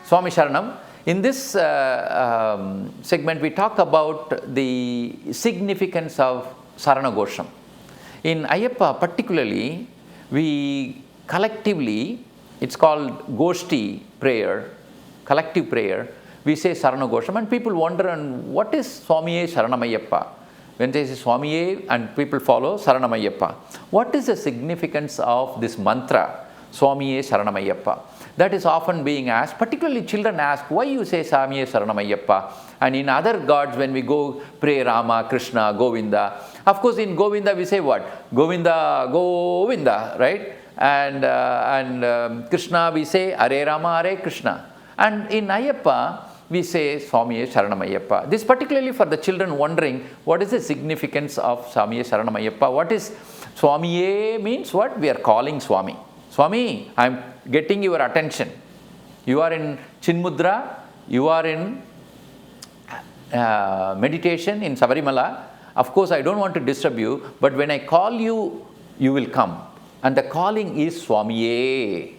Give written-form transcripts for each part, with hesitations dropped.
Swami Sharanam. In this segment, we talk about the significance of Sharanughosha. In Ayyappa particularly, we collectively, it's called Goshti prayer, collective prayer, we say Sharanughosha, and people wonder, and what is Swamiye Sharanamayyappa? When they say Swamiye and people follow Sharanamayyappa, what is the significance of this mantra, Swamiye Sharanamayyappa? That is often being asked, particularly children ask, why you say Swamiye Sharanamayyappa? And in other gods, when we go pray Rama, Krishna, Govinda, of course in Govinda we say what? Govinda, Govinda, right? And Krishna we say Hare Rama, Hare Krishna. And in Ayyappa, we say Swamiye Sharanamayyappa. This particularly for the children wondering, what is the significance of Swamiye Sharanamayyappa? What is Swamiye means what? We are calling Swami. Swami, I am getting your attention. You are in Chinmudra, you are in meditation in Sabarimala. Of course, I don't want to disturb you, but when I call you, you will come. And the calling is Swamiye.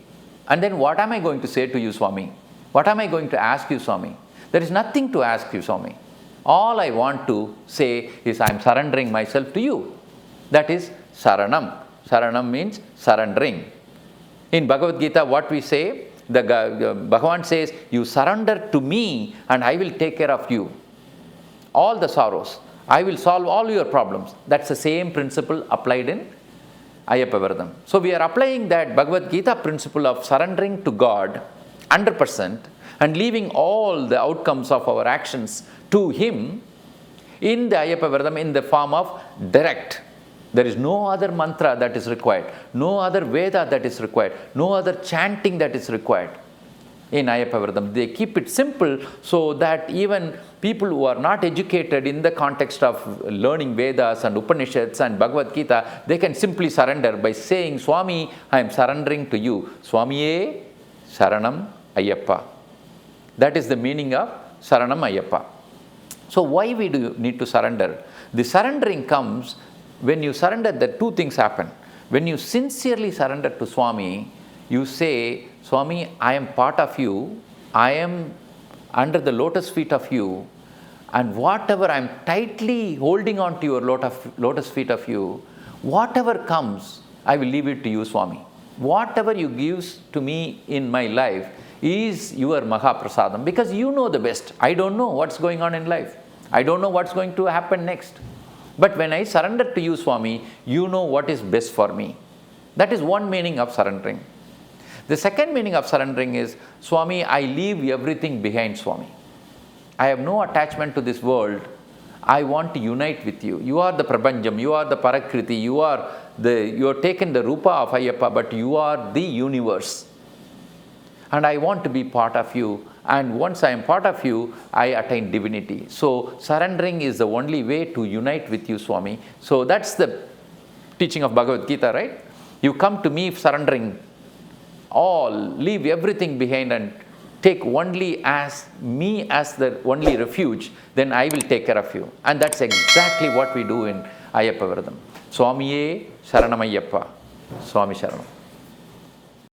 And then what am I going to say to you, Swami? What am I going to ask you, Swami? There is nothing to ask you, Swami. All I want to say is I am surrendering myself to you. That is Saranam. Saranam means surrendering. In Bhagavad Gita, what we say, Bhagavan says, you surrender to me and I will take care of you. All the sorrows. I will solve all your problems. That's the same principle applied in Ayyappa Viradam. So we are applying that Bhagavad Gita principle of surrendering to God 100% and leaving all the outcomes of our actions to Him in the Ayyappa Viradam in the form of direct. There is no other mantra that is required, no other Veda that is required, no other chanting that is required in Ayyappa Viradam. They keep it simple so that even people who are not educated in the context of learning Vedas and Upanishads and Bhagavad Gita, they can simply surrender by saying, Swami, I am surrendering to you. Swamiye Sharanam Ayyappa. That is the meaning of Sharanam Ayyappa. So why we do need to surrender? The surrendering comes when you surrender, the two things happen. When you sincerely surrender to Swami, you say, Swami, I am part of you, I am under the lotus feet of you, and whatever I am tightly holding on to your lotus feet of you, whatever comes, I will leave it to you, Swami. Whatever you give to me in my life is your Mahaprasadam, because you know the best. I don't know what's going on in life. I don't know what's going to happen next. But when I surrender to you, Swami, you know what is best for me. That is one meaning of surrendering. The second meaning of surrendering is, Swami, I leave everything behind, Swami. I have no attachment to this world. I want to unite with you. You are the Prabhanjam, you are the Parakriti, you have taken the Rupa of Ayyappa, but you are the universe. And I want to be part of you. And once I am part of you, I attain divinity. So surrendering is the only way to unite with you, Swami. So that's the teaching of Bhagavad Gita, right? You come to me surrendering all, leave everything behind and take only as me as the only refuge, then I will take care of you. And that's exactly what we do in Ayyappa Viradam. Swamiye Sharanamayyappa. Swami Sharanam.